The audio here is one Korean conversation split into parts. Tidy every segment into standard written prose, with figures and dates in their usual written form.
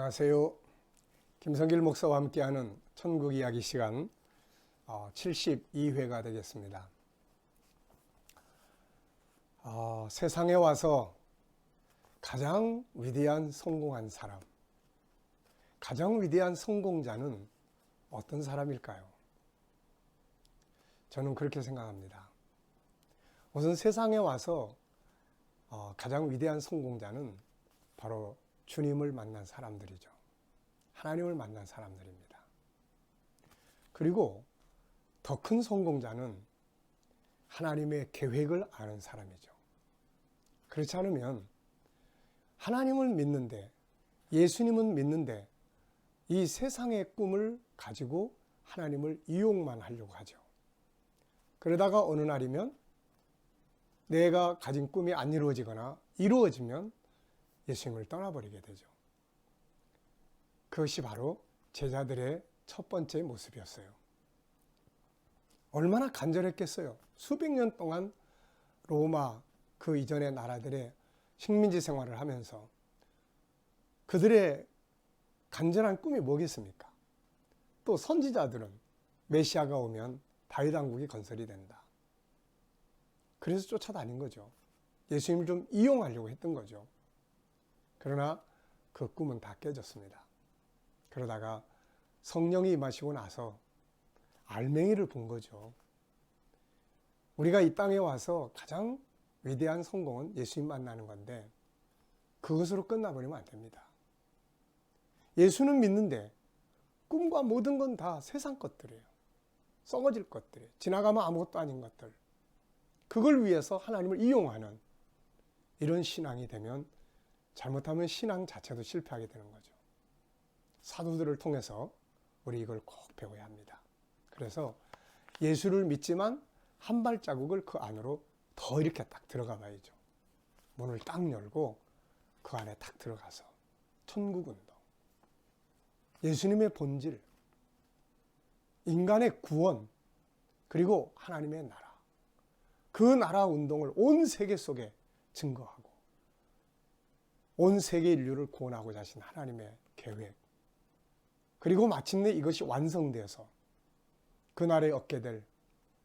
안녕하세요. 김성길 목사와 함께하는 천국 이야기 시간 72회가 되겠습니다. 세상에 와서 가장 위대한 성공한 사람, 가장 위대한 성공자는 어떤 사람일까요? 저는 그렇게 생각합니다. 우선 세상에 와서 가장 위대한 성공자는 바로 주님을 만난 사람들이죠. 하나님을 만난 사람들입니다. 그리고 더 큰 성공자는 하나님의 계획을 아는 사람이죠. 그렇지 않으면 하나님을 믿는데, 예수님은 믿는데 이 세상의 꿈을 가지고 하나님을 이용만 하려고 하죠. 그러다가 어느 날이면 내가 가진 꿈이 안 이루어지거나 이루어지면 예수님을 떠나버리게 되죠. 그것이 바로 제자들의 첫 번째 모습이었어요. 얼마나 간절했겠어요. 수백 년 동안 로마 그 이전의 나라들의 식민지 생활을 하면서 그들의 간절한 꿈이 뭐겠습니까? 또 선지자들은 메시아가 오면 다윗 왕국이 건설이 된다. 그래서 쫓아다닌 거죠. 예수님을 좀 이용하려고 했던 거죠. 그러나 그 꿈은 다 깨졌습니다. 그러다가 성령이 임하시고 나서 알맹이를 본 거죠. 우리가 이 땅에 와서 가장 위대한 성공은 예수님 만나는 건데 그것으로 끝나버리면 안 됩니다. 예수는 믿는데 꿈과 모든 건 다 세상 것들이에요. 썩어질 것들이에요. 지나가면 아무것도 아닌 것들. 그걸 위해서 하나님을 이용하는 이런 신앙이 되면 잘못하면 신앙 자체도 실패하게 되는 거죠. 사도들을 통해서 우리 이걸 꼭 배워야 합니다. 그래서 예수를 믿지만 한 발자국을 그 안으로 더 이렇게 딱 들어가 봐야죠. 문을 딱 열고 그 안에 딱 들어가서 천국운동, 예수님의 본질, 인간의 구원, 그리고 하나님의 나라, 그 나라 운동을 온 세계 속에 증거하고 온 세계 인류를 구원하고자 하신 하나님의 계획, 그리고 마침내 이것이 완성되어서 그날에 얻게 될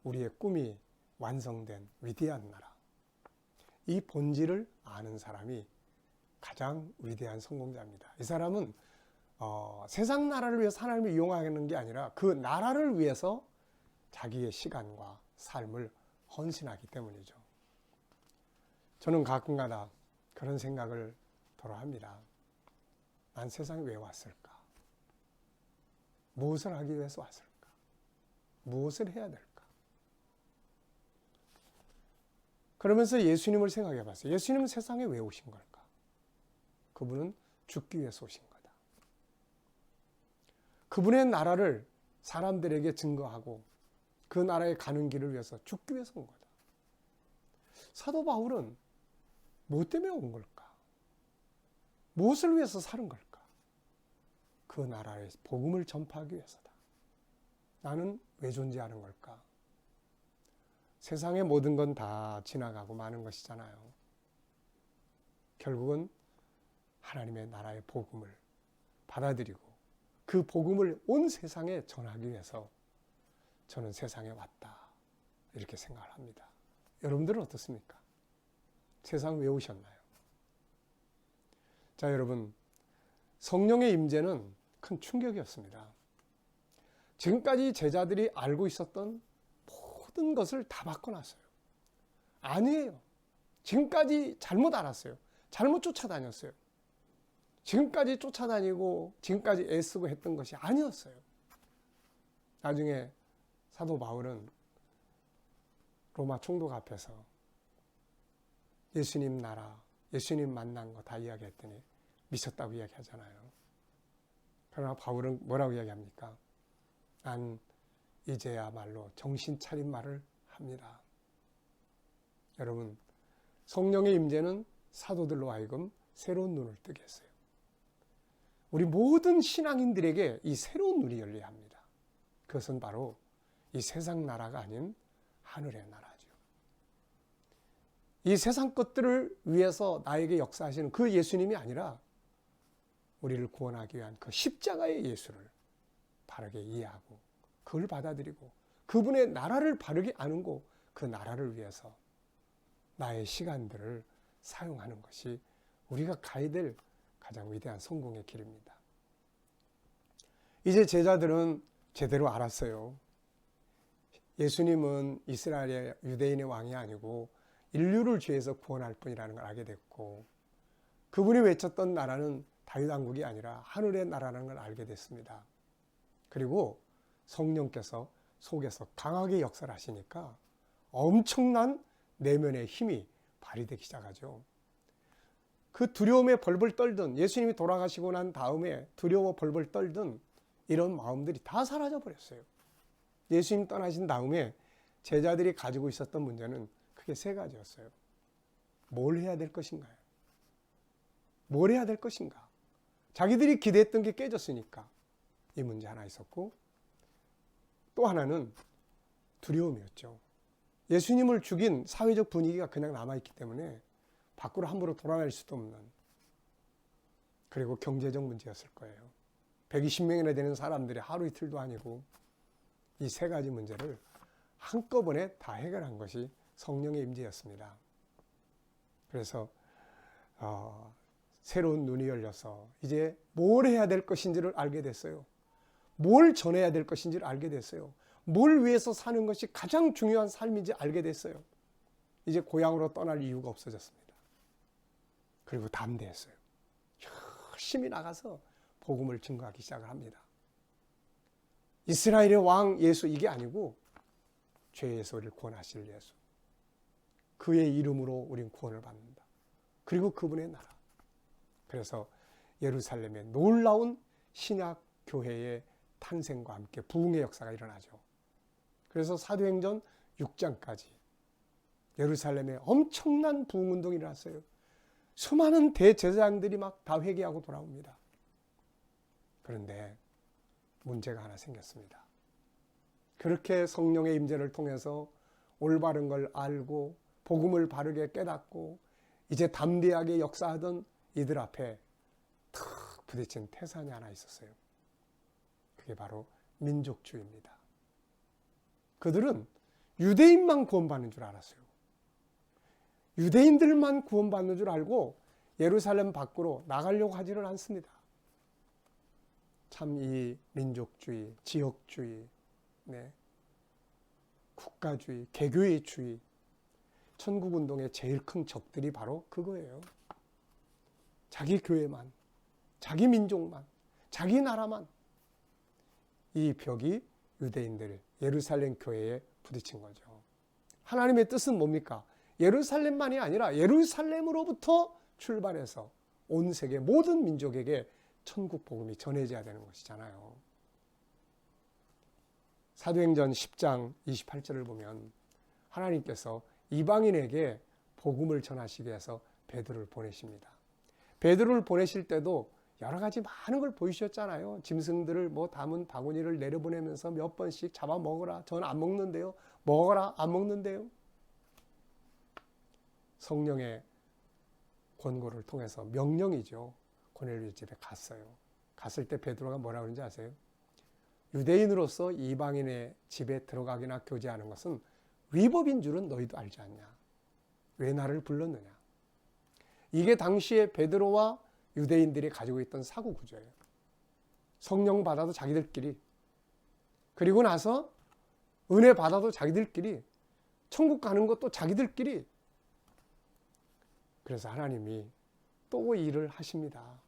우리의 꿈이 완성된 위대한 나라, 이 본질을 아는 사람이 가장 위대한 성공자입니다. 이 사람은 세상 나라를 위해서 하나님을 이용하는 게 아니라 그 나라를 위해서 자기의 시간과 삶을 헌신하기 때문이죠. 저는 가끔가다 그런 생각을 합니다. 난 세상에 왜 왔을까? 무엇을 하기 위해서 왔을까? 무엇을 해야 될까? 그러면서 예수님을 생각해 봤어요. 예수님은 세상에 왜 오신 걸까? 그분은 죽기 위해서 오신 거다. 그분의 나라를 사람들에게 증거하고 그 나라에 가는 길을 위해서 죽기 위해서 온 거다. 사도 바울은 무엇 때문에 온 걸까? 무엇을 위해서 사는 걸까? 그 나라의 복음을 전파하기 위해서다. 나는 왜 존재하는 걸까? 세상의 모든 건 다 지나가고 마는 것이잖아요. 결국은 하나님의 나라의 복음을 받아들이고 그 복음을 온 세상에 전하기 위해서 저는 세상에 왔다. 이렇게 생각을 합니다. 여러분들은 어떻습니까? 세상 왜 오셨나요? 자, 여러분, 성령의 임재는 큰 충격이었습니다. 지금까지 제자들이 알고 있었던 모든 것을 다 바꿔놨어요. 아니에요. 지금까지 잘못 알았어요. 잘못 쫓아다녔어요. 지금까지 쫓아다니고 지금까지 애쓰고 했던 것이 아니었어요. 나중에 사도 바울은 로마 총독 앞에서 예수님 나라, 예수님 만난 거 다 이야기했더니 미쳤다고 이야기하잖아요. 그러나 바울은 뭐라고 이야기합니까? 난 이제야말로 정신 차린 말을 합니다. 여러분, 성령의 임재는 사도들로 하여금 새로운 눈을 뜨게 했어요. 우리 모든 신앙인들에게 이 새로운 눈이 열려야 합니다. 그것은 바로 이 세상 나라가 아닌 하늘의 나라죠. 이 세상 것들을 위해서 나에게 역사하시는 그 예수님이 아니라 우리를 구원하기 위한 그 십자가의 예수를 바르게 이해하고 그걸 받아들이고 그분의 나라를 바르게 아는고 그 나라를 위해서 나의 시간들을 사용하는 것이 우리가 가야 될 가장 위대한 성공의 길입니다. 이제 제자들은 제대로 알았어요. 예수님은 이스라엘의 유대인의 왕이 아니고 인류를 죄에서 구원할 뿐이라는 걸 알게 됐고 그분이 외쳤던 나라는 다윗 왕국이 아니라 하늘의 나라라는 걸 알게 됐습니다. 그리고 성령께서 속에서 강하게 역사를 하시니까 엄청난 내면의 힘이 발휘되기 시작하죠. 그 두려움에 벌벌 떨던 예수님이 돌아가시고 난 다음에 두려워 벌벌 떨던 이런 마음들이 다 사라져 버렸어요. 예수님 떠나신 다음에 제자들이 가지고 있었던 문제는 크게 세 가지였어요. 뭘 해야 될 것인가요? 뭘 해야 될 것인가? 자기들이 기대했던 게 깨졌으니까 이 문제 하나 있었고 또 하나는 두려움이었죠. 예수님을 죽인 사회적 분위기가 그냥 남아있기 때문에 밖으로 함부로 돌아다닐 수도 없는 그리고 경제적 문제였을 거예요. 120명이나 되는 사람들이 하루 이틀도 아니고 이 세 가지 문제를 한꺼번에 다 해결한 것이 성령의 임재였습니다. 그래서 새로운 눈이 열려서 이제 뭘 해야 될 것인지를 알게 됐어요. 뭘 전해야 될 것인지를 알게 됐어요. 뭘 위해서 사는 것이 가장 중요한 삶인지 알게 됐어요. 이제 고향으로 떠날 이유가 없어졌습니다. 그리고 담대했어요. 열심히 나가서 복음을 증거하기 시작을 합니다. 이스라엘의 왕 예수 이게 아니고 죄에서 우리를 구원하실 예수. 그의 이름으로 우린 구원을 받는다. 그리고 그분의 나라. 그래서 예루살렘에 놀라운 신약 교회의 탄생과 함께 부흥의 역사가 일어나죠. 그래서 사도행전 6장까지 예루살렘에 엄청난 부흥운동이 일어났어요. 수많은 대제사장들이 막 다 회개하고 돌아옵니다. 그런데 문제가 하나 생겼습니다. 그렇게 성령의 임재를 통해서 올바른 걸 알고 복음을 바르게 깨닫고 이제 담대하게 역사하던 이들 앞에 탁 부딪힌 태산이 하나 있었어요. 그게 바로 민족주의입니다. 그들은 유대인만 구원받는 줄 알았어요. 유대인들만 구원받는 줄 알고 예루살렘 밖으로 나가려고 하지는 않습니다. 참 이 민족주의, 지역주의, 국가주의, 개교회주의, 천국운동의 제일 큰 적들이 바로 그거예요. 자기 교회만, 자기 민족만, 자기 나라만. 이 벽이 유대인들, 예루살렘 교회에 부딪힌 거죠. 하나님의 뜻은 뭡니까? 예루살렘만이 아니라 예루살렘으로부터 출발해서 온 세계 모든 민족에게 천국 복음이 전해져야 되는 것이잖아요. 사도행전 10장 28절을 보면 하나님께서 이방인에게 복음을 전하시기 위해서 베드로를 보내십니다. 베드로를 보내실 때도 여러 가지 많은 걸 보이셨잖아요. 짐승들을 담은 바구니를 내려보내면서 몇 번씩 잡아 먹어라. 저는 안 먹는데요. 먹어라. 안 먹는데요. 성령의 권고를 통해서 명령이죠. 고넬료 집에 갔어요. 갔을 때 베드로가 뭐라 그런지 아세요? 유대인으로서 이방인의 집에 들어가기나 교제하는 것은 위법인 줄은 너희도 알지 않냐? 왜 나를 불렀느냐? 이게 당시에 베드로와 유대인들이 가지고 있던 사고 구조예요. 성령 받아도 자기들끼리, 그리고 나서 은혜 받아도 자기들끼리, 천국 가는 것도 자기들끼리. 그래서 하나님이 또 일을 하십니다.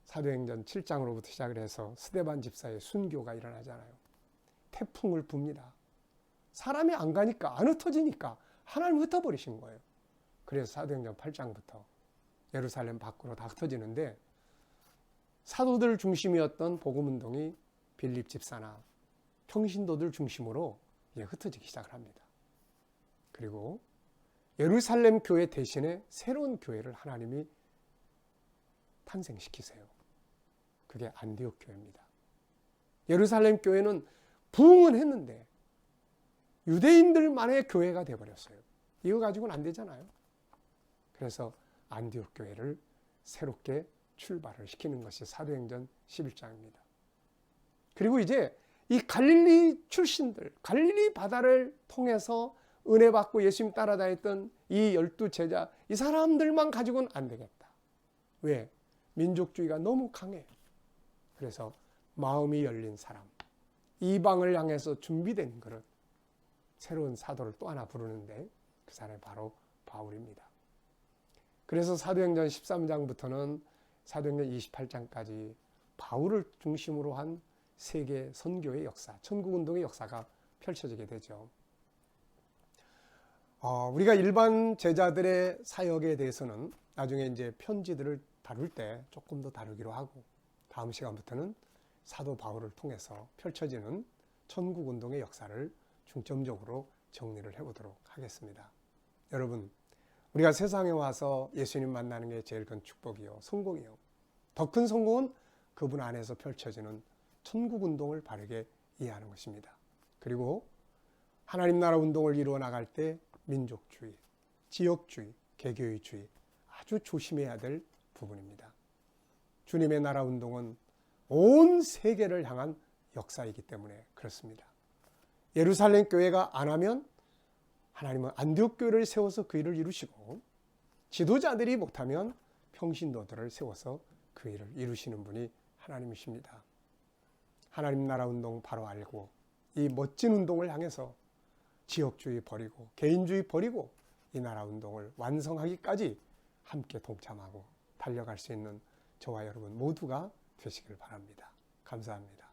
사도행전 7장으로부터 시작을 해서 스데반 집사의 순교가 일어나잖아요. 태풍을 붑니다. 사람이 안 가니까, 안 흩어지니까 하나님 흩어버리신 거예요. 그래서 사도행전 8장부터 예루살렘 밖으로 다 흩어지는데 사도들 중심이었던 복음운동이 빌립 집사나 평신도들 중심으로 흩어지기 시작을 합니다. 그리고 예루살렘 교회 대신에 새로운 교회를 하나님이 탄생시키세요. 그게 안디옥 교회입니다. 예루살렘 교회는 부흥은 했는데 유대인들만의 교회가 되어버렸어요. 이거 가지고는 안 되잖아요. 그래서 안디옥 교회를 새롭게 출발을 시키는 것이 사도행전 11장입니다. 그리고 이제 이 갈릴리 출신들, 갈릴리 바다를 통해서 은혜 받고 예수님 따라다녔던 이 12제자, 이 사람들만 가지고는 안 되겠다. 왜? 민족주의가 너무 강해요. 그래서 마음이 열린 사람, 이방을 향해서 준비된 그릇, 새로운 사도를 또 하나 부르는데 그 사람이 바로 바울입니다. 그래서 사도행전 13장부터는 사도행전 28장까지 바울을 중심으로 한 세계 선교의 역사, 천국운동의 역사가 펼쳐지게 되죠. 우리가 일반 제자들의 사역에 대해서는 나중에 이제 편지들을 다룰 때 조금 더 다루기로 하고, 다음 시간부터는 사도 바울을 통해서 펼쳐지는 천국운동의 역사를 중점적으로 정리를 해보도록 하겠습니다. 여러분, 우리가 세상에 와서 예수님 만나는 게 제일 큰 축복이요, 성공이요. 더 큰 성공은 그분 안에서 펼쳐지는 천국운동을 바르게 이해하는 것입니다. 그리고 하나님 나라 운동을 이루어 나갈 때 민족주의, 지역주의, 개교의주의 아주 조심해야 될 부분입니다. 주님의 나라 운동은 온 세계를 향한 역사이기 때문에 그렇습니다. 예루살렘 교회가 안 하면 하나님은 안디옥 교회를 세워서 그 일을 이루시고, 지도자들이 못하면 평신도들을 세워서 그 일을 이루시는 분이 하나님이십니다. 하나님 나라 운동 바로 알고 이 멋진 운동을 향해서 지역주의 버리고 개인주의 버리고 이 나라 운동을 완성하기까지 함께 동참하고 달려갈 수 있는 저와 여러분 모두가 되시길 바랍니다. 감사합니다.